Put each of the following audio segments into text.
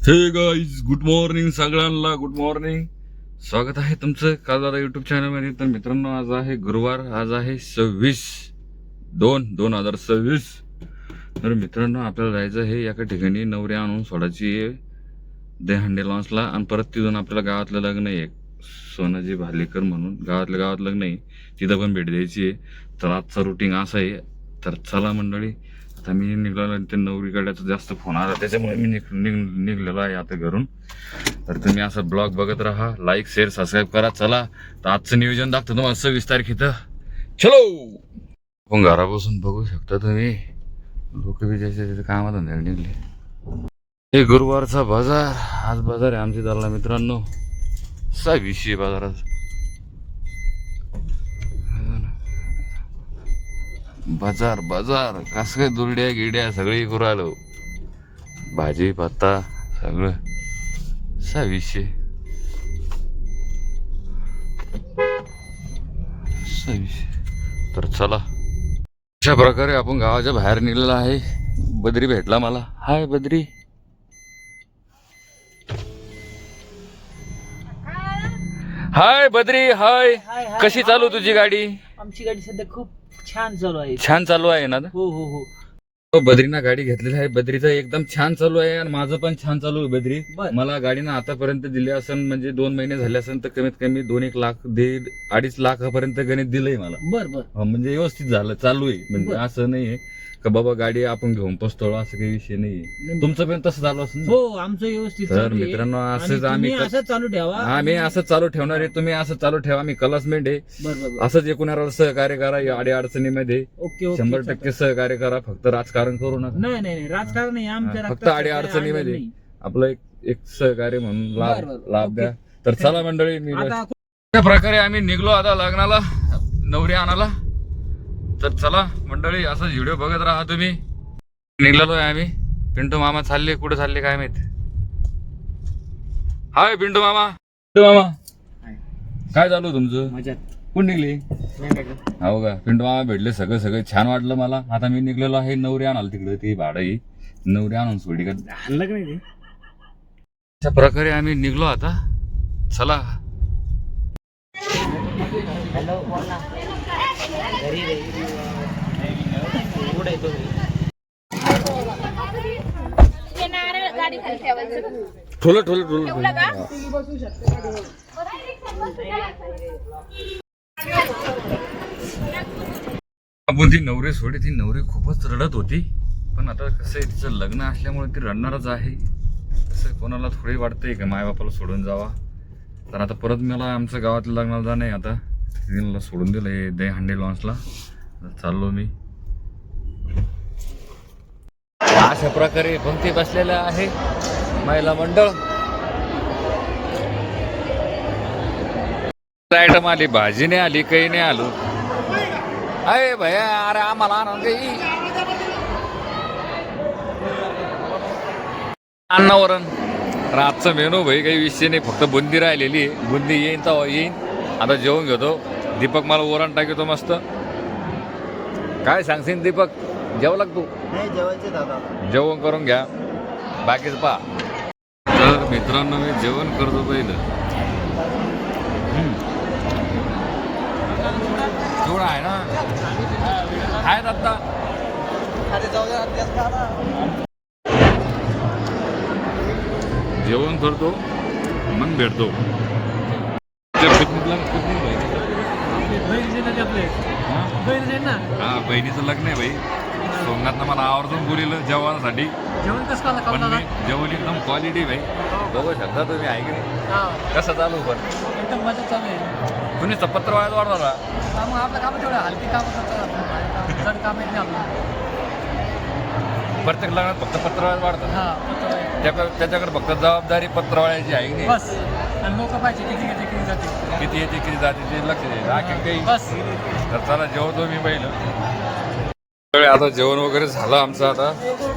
हे guys, good morning सगळ्यांना. Good morning. स्वागत आहे तुमचं कालदादा युट्यूब चॅनलमध्ये. तर मित्रांनो, आज आहे गुरुवार. आज आहे 26/2/2026. तर मित्रांनो, आपल्याला जायचं आहे एका ठिकाणी नवरी आणून सोडायची आहे दहीहंडी लॉन्सला. आणि परत तिथून आपल्याला गावातलं लग्न आहे, सोनाजी भालेकर म्हणून गावात लग्न आहे, तिथं पण भेट द्यायची आहे. तर आजचा रुटीन असं आहे. तर चला मंडळी, आता मी निघालो. ते नवरीकड्याचा जास्त फोन आला, त्याच्यामुळे मी निघलेलो आहे आता घरून. तर तुम्ही असं ब्लॉग बघत राहा, लाईक शेअर सबस्क्राईब करा. चला, तर आजचं नियोजन दाखवतो तुम्हाला 26 तारीख इथं. चलो, आपण घरापासून बघू शकता तुम्ही, लोक बी ज्याच्या कामात निघले. हे गुरुवारचा बाजार. आज बाजार आहे आमची दालना मित्रांनो. 26 बाजारात बाजार कस काय दुरड्या गिड्या सगळी करू आलो. भाजी पत्ता सगळं 26. तर चला, अशा प्रकारे आपण गावाच्या बाहेर निघलेला आहे. बद्री भेटला मला. हाय बद्री. हाय बद्री. हाय. कशी चालू तुझी गाडी? आमची गाडी सध्या खूप छान चालू आहे. छान चालू आहे ना? हो हो हो. बद्रीना गाडी घेतलेली आहे. बद्रीचं एकदम छान चालू आहे आणि माझं पण छान चालू आहे. बद्री बर. मला गाडीनं आतापर्यंत दिली असेल, म्हणजे 2 महिने झाले असेल तर कमीत कमी 2-1 लाख 2.5 लाखापर्यंत गणित दिलंय मला. बर बर. म्हणजे व्यवस्थित झालं, चालू आहे. म्हणजे बर. असं नाहीये का बाबा गाडी आपण घेऊन पसतोळ, असं काही विषय नाहीये. तुमचं पण तसं चालू असेल ना? हो, आमचं व्यवस्थित तर चालू आहे. मित्रांनो, आणि असंच आम्ही तुम्ही असं चालू ठेवा. आम्ही असं चालू ठेवणार आहे. तुम्ही असं चालू ठेवा. आम्ही क्लासमेट आहे. बर बर बर. असंच एकूणाला सहकार्य करा या अडी अडचणीमध्ये. Okay okay. 100% सहकार्य करा. फक्त राजकारण करू नका. नाही नाही नाही, राजकारण नाही आमच्या फक्त रक्तात अडी काय अडचणीमध्ये नाही. आपलं एक सहकार्य म्हणून बर, बर. लाभ द्या. तर चला मंडळी, मी आता अशा प्रकारे आम्ही निघलो आता लग्नाला, नवरी आणायला. तर चला मंडळी, असंच व्हिडिओ बघत राहा तुम्ही. निघलेलो आहे आम्ही. पिंटू मामा चालले, कुठे चालले काय माहित. हाय पिंटू मामा. काय चालू तुमचं? मजात. कुठं निघले? हो का? पिंटू मामा भेटले, सगळं छान वाटलं मला. आता मी निघलेलो आहे नवरी आणाल तिकडे. ती भाडं ही नवरी आणून सोडी का हल्लं नाही ते. अशा प्रकारे आम्ही निघलो आता. चला. हॅलो, बोल ना. घरी रे. कुठे आहे तुम्ही? गाडी खाली ठेवायचं. ठोलं आपण ती नवरी खूपच रडत होती. पण आता कसं आहे, तिचं लग्न असल्यामुळे ती रडणारच आहे. कसं कोणाला थोडी वाटतंय का माय बापाला सोडून जावा. तर आता परत मला आमच्या गावातल्या लग्नाला जाणं आहे. आता तिला सोडून दिलंय दहीहंडी लॉन्सला. चाललो मी. अशा प्रकारे पंक्ती बसलेल्या आहे महिला मंडळ. आयटम आली, भाजी नाही आली, काही नाही आलो. अरे भैया, अरे आम्हाला आणून काही अन्नावरण. तर आजचा मेनू भाई काही विषय नाही, फक्त बुंदी राहिलेली आहे. बुंदी येईन तर येईन. आता जेवण घेतो. दीपक मला वरण टाकतो मस्त. काय सांगशील दीपक? जेवला तू? नाही, जेवायचे दादा. जेवण करून घ्या, बाकीच पहा. तर मित्रांनो, मी जेवण करतो पहिलं. जेवढं आहे ना, आहेत आता. जेवण करतो, मग भेटतो. हा, बहिणीचं लग्न आहे भाई. सोमनाथनं मला आवर्जून बोलिलं जेवणासाठी. जेवण कसं पण मी जेवण एकदम क्वालिटी भाई. बघू शकता तुम्ही, आहे की नाही? कसं चालू पण एकदम मजा चालू आहे. तुम्ही पत्र वाळत वाढवला. मग आपलं काम तेवढं हलकी काम करतो. जड काम येत नाही आपलं. प्रत्येक लग्नात फक्त पत्र वाळत वाढतात. हा, त्याच्याकडे फक्त जबाबदारी पत्र वाळायची आहे की नाही? बस. आणि लोक पाहिजे किती येते किती जाते. किती येते किती जाते ते लक्ष द्यायचं. आणखी काही. बस. तर चला, जेवतो मी पहिलं. आता जेवण वगैरे झालं आमचं. आता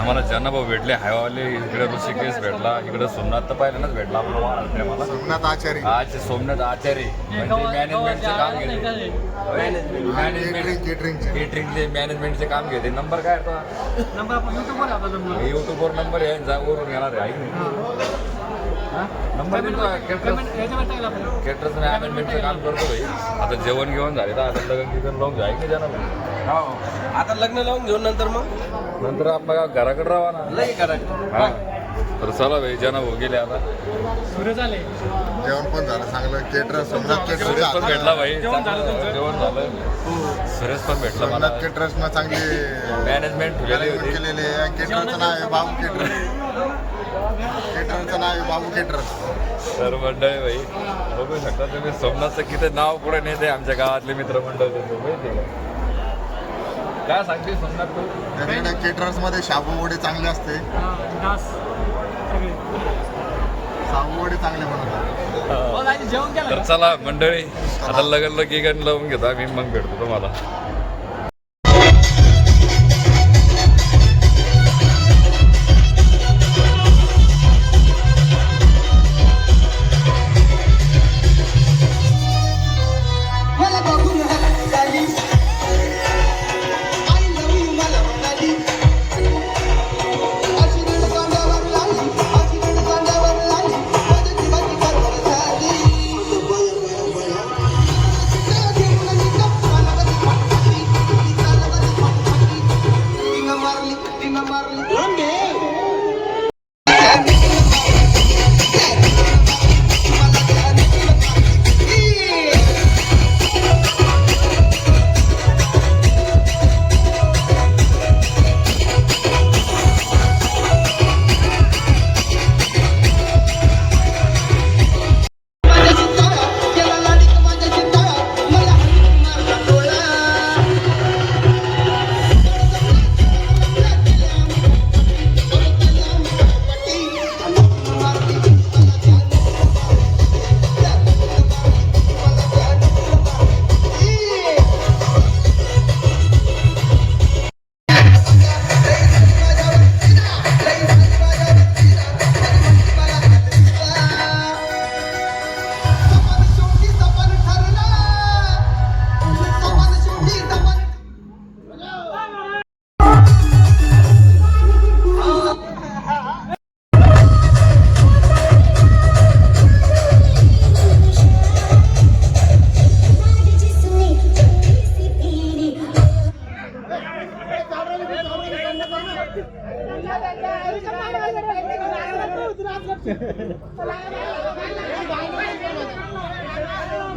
आम्हाला भाऊ भेटले, हायवाले इकडे ऋषिकेश भेटला, इकडे सोमनाथ तर पहिल्यांदाच भेटला आम्हाला. सोमनाथ आचार्य आज सोमनाथ आचार्य म्हणजे मॅनेजमेंटचे काम घेते, केटरिंगचे मॅनेजमेंटचे काम घेते. नंबर काय आहे तो? नंबर आपण युट्यूबवर आपला नंबर युट्यूबवर नंबर आहे, वरून येणार आहे नंबर केटरचं मॅनेजमेंटचं काम करतो भाई. आता जेवण घेऊन झाले तर आता लग्न लावून जाईल की जाणार. आता लग्न लावून घेऊन नंतर आपण घराकडे राहा ना. लई करा. हा तर चला भाई, जना भाऊ गेले आता. सुरू झाले. जेवण पण झालं चांगलं. केटरर्स सोमनाथ सुरेश केटरर्स पण भेटला भाई, जेवण झालं. सुरेश पण भेटला मला. सोमनाथ केटरर्सनं चांगली मॅनेजमेंट ठेवलेली होती. केलेले आहे. केटररचं नाव आहे बाबू केटरर्स. केटररचं नाव आहे बाबू केटरर्स. तर मंडळी भाई बघू शकता तुम्ही, सोमनाथचं किती नाव पुढे नेते आमच्या गावातले मित्रमंडळ. काय सांगते सोमनाथ तू? त्याच्याकडे केटरर्स मध्ये शाबू वडे चांगले असते. डास सगळे शाबू वडे चांगले बनवतात. जेवण केलं तर चला मंडळी, आता लग्न केक लावून घेतो आम्ही, मग भेटतो तुम्हाला.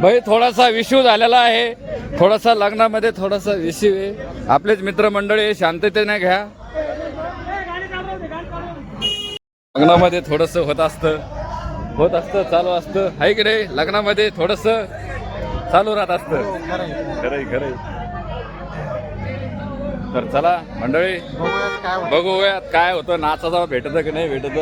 भाई थोडासा इश्यू झालेला आहे, थोडासा लग्नामध्ये थोडासा इश्यू आहे. आपलेच मित्रमंडळी शांततेने घ्या. लग्नामध्ये थोडस होत असतं चालू असतं, आहे की नाही? लग्नामध्ये थोडस चालू राहत असतं. खरंय. तर चला मंडळी, बघूयात काय होतं, नाचाचा भेटत की नाही भेटत.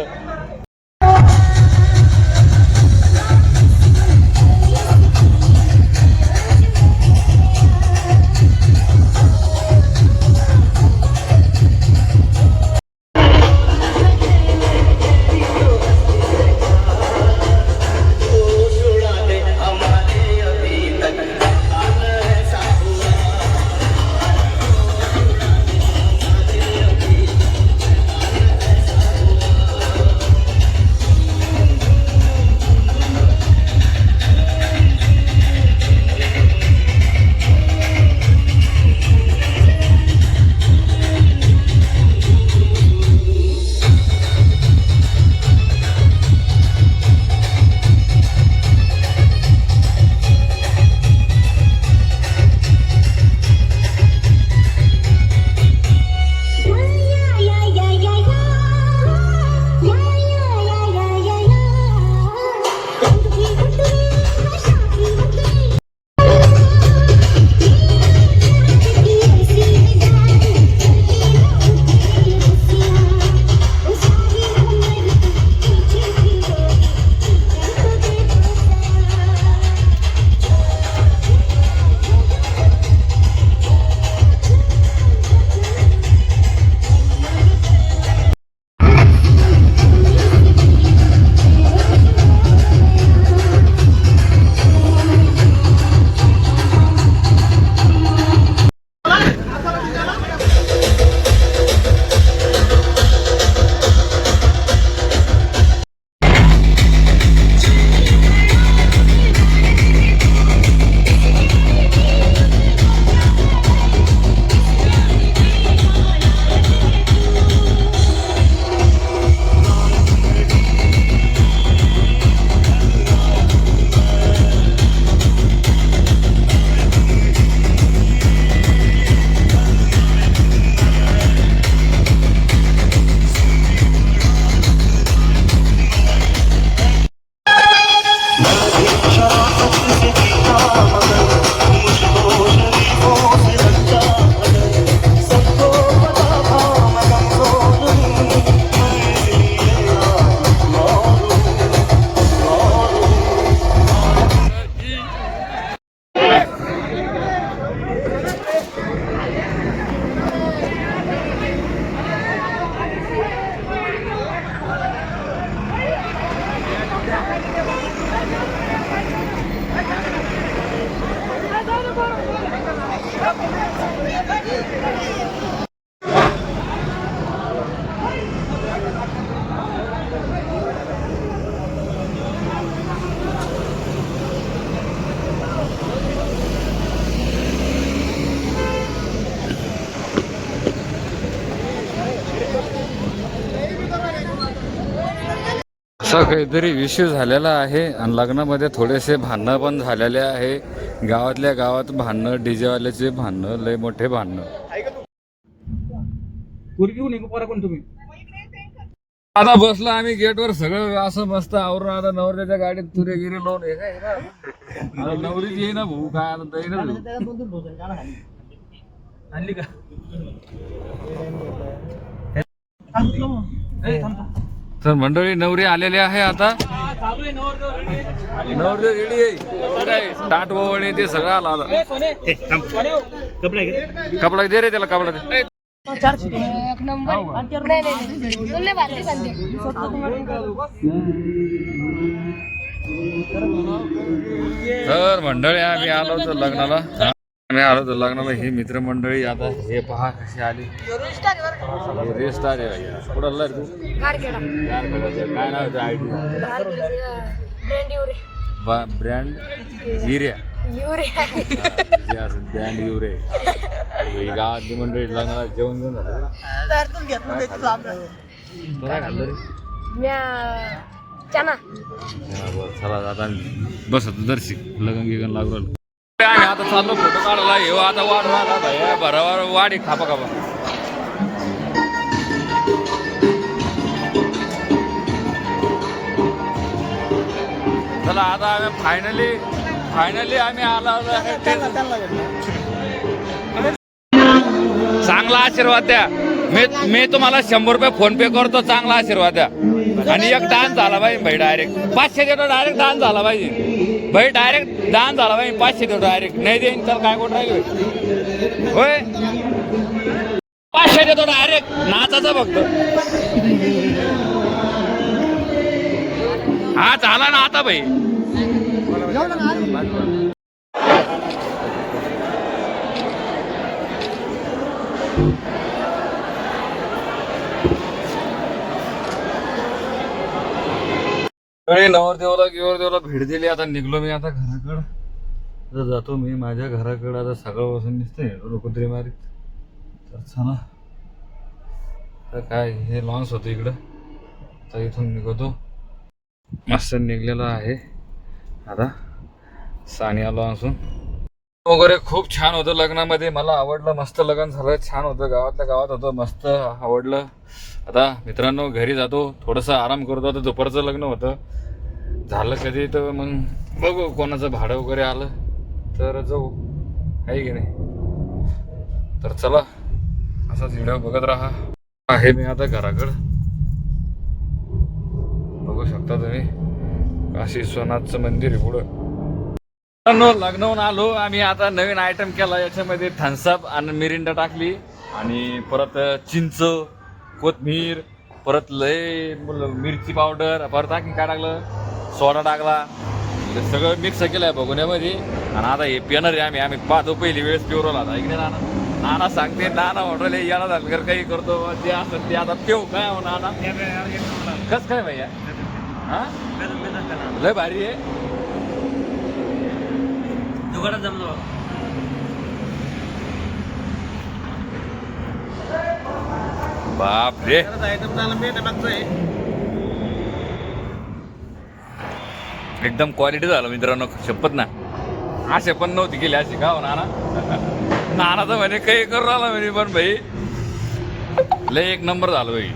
असा काहीतरी विषय झालेला आहे आणि लग्नामध्ये थोडेसे भांडणं पण झालेले आहे. गावातल्या गावात भांडणं, डीजेवाल्याचे भांडणं, लय मोठे भांडणं. आता बसलो आम्ही गेटवर, सगळं असं मस्त आवरून. आता नवऱ्याच्या गाडीत तुरे गिरे लावून हे काय ना, आता नवरीच येई ना भाऊ, काय आता तरी ना आणली का. तर मंडळी नवरी आलेली आहे. आता नवरी रेडी आहे, काय ताट ववणे ते सगळं आलं. आता कपडा दे रे त्याला, कपडा दे. एक नंबर तुला भाजी सांगते. तर मंडळी आम्ही आलो होतो लग्नाला. ही मित्रमंडळी. आता हे पहा कशी आली. रेस्टार आहे भैया. कुठं आला रे तू? काय नाव आहे ID? Brand urea. Brand urea. गावातली मंडळी लग्नाला जेवण घेऊन झालं. काय खाल्लं रे? चना. चला आता बस दर्शिक लगन गिगन लागू राहिलं. आम्ही आता चाललो फोटो काढायला. येऊ आता वाढ राहिला बरोबर. वाढी खापा खापा. चला आता आम्ही फायनली आम्ही आलो. चांगला आशीर्वाद द्या. मी तुम्हाला 100 रुपये फोन पे करतो. चांगला आशीर्वाद द्या. आणि एक डान्स झाला पाहिजे भाई. डायरेक्ट 500 देतो. डायरेक्ट डान्स झाला पाहिजे भाई. डायरेक्ट डान्स झाला पाहिजे. 500 देतो डायरेक्ट. नाही देईन तर काय कोण राहील होय. 500 देतो डायरेक्ट. नाचाचा फक्त. हा झाला ना आता भाई. नवरदेवाला भेट दिली. आता निघलो मी आता घराकडं. आता जातो मी माझ्या घराकडं. आता सकाळपासून दिसतंय लोकत्री मारीत. तर चला तर काय हे लॉन्स होतं इकडं. तर इथून निघतो. मस्त निघलेला आहे. आता सानिया लॉन्सून वगैरे खूप छान होतं लग्नामध्ये. मला आवडलं. मस्त लग्न झालं. छान होतं. गावातल्या गावात होतं. मस्त आवडलं. आता मित्रांनो घरी जातो. थोडंसं आराम करतो. आता दुपारचं लग्न होतं. झालं कधी तर मग बघू कोणाचं भाडं वगैरे आलं तर जाऊ. आहे की नाही. तर चला असाच व्हिडिओ बघत राहा. आहे मी आता घराकडं. बघू शकता तुम्ही काशी विश्वनाथचं मंदिर आहे पुढं. लग्नावरून आलो आम्ही. आता नवीन आयटम केला. याच्यामध्ये थम्सअप आणि मिरिंडा टाकली आणि परत चिंच, कोथमीर, परत लय मिरची पावडर, परत आणखी काय टाकलं, सोडा टाकला. सगळं मिक्स केलं आहे बघण्यामध्ये. आणि आता हे पिणार आहे आम्ही पाहतो. पहिली वेळेस पिवरल. आता इकडे नाना सांगते. नाना ऑर्डर याला झालं काही करतो जे असं ते. आता पेव काय हो नाना. कस काय भैया. हा लय भारी आहे. दुकानात जमलो. बाप रे. एकदम क्वालिटी झालं मित्रांनो. शपथ ना असे पण नव्हती केली अशी. का हो नाना. नाना तर म्हणे काही करू राहिला म्हणे. पण भाई लय एक नंबर झालं भाई.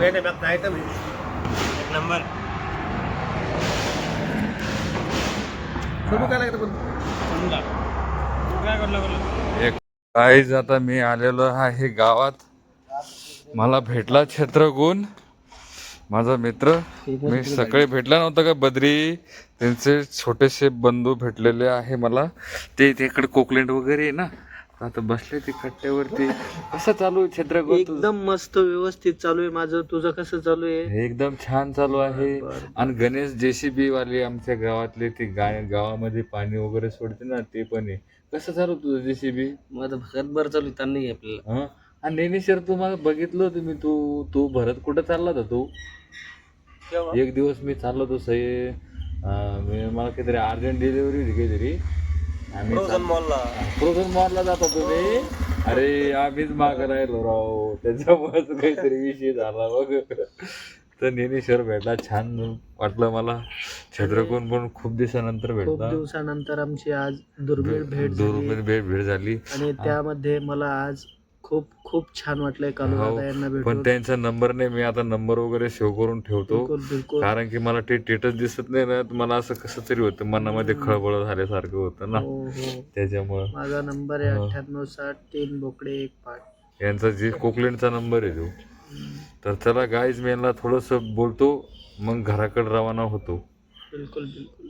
एक नंबर. काहीच आता मी आलेलो आहे गावात. मला भेटला छत्रगुण माझा मित्र. मी सकाळी भेटला नव्हता का बद्री. त्यांचे छोटेसे बंधू भेटलेले आहे मला. ते इकडे कोकलेंड वगैरे आहे ना. आता बसले ते कट्ट्यावरती. कसं चालू आहे छत्रगुण? एकदम मस्त व्यवस्थित चालू आहे माझं. तुझं कसं चालू आहे? एकदम छान चालू आहे. आणि गणेश JCB वाले आमच्या गावातले ते गावामध्ये पाणी वगैरे सोडते ना ते पण आहे. कसं चालू तुझं JCB? माझं बरं चालू आहे. ताण नाही आपल्याला. आणि नेहमी सर तुम्हाला बघितलं होतं मी. तू भरत कुठं चालला होता तू? एक दिवस मी चाललो होतो सही मला काहीतरी अर्जंट डिलिव्हरी होती काहीतरी. फ्रोझन मॉलला जात होतो मी. अरे आम्हीच मागं राहिलो राव, त्याच्यामुळेच काहीतरी विषय झाला बघ. तर नेहमी सर भेटला, छान वाटलं मला. छत्रकोन पण खूप दिवसानंतर खूप भेटला. दिवसानंतर आमची आज दुर्मिळ भेट झाली भेट झाली. आणि त्यामध्ये मला आज खूप खूप छान वाटलंय कालू यांना पण भेटून. त्यांचा नंबर नाही, मी आता नंबर वगैरे सेव्ह करून ठेवतो. बिलकुल बिलकुल. कारण की मला ते स्टेटस दिसत नाही ना, मला असं कसं तरी होतं, मनामध्ये खळबळ झाल्यासारखं होतं ना, हो हो. त्याच्यामुळं. माझा नंबर आहे 9860 बोकडे 1 5. यांचा जे कोकलेंडचा नंबर आहे तो. तर चला गाईज, मी यांना थोडंसं बोलतो, मग घराकडे रवाना होतो. बिलकुल बिलकुल.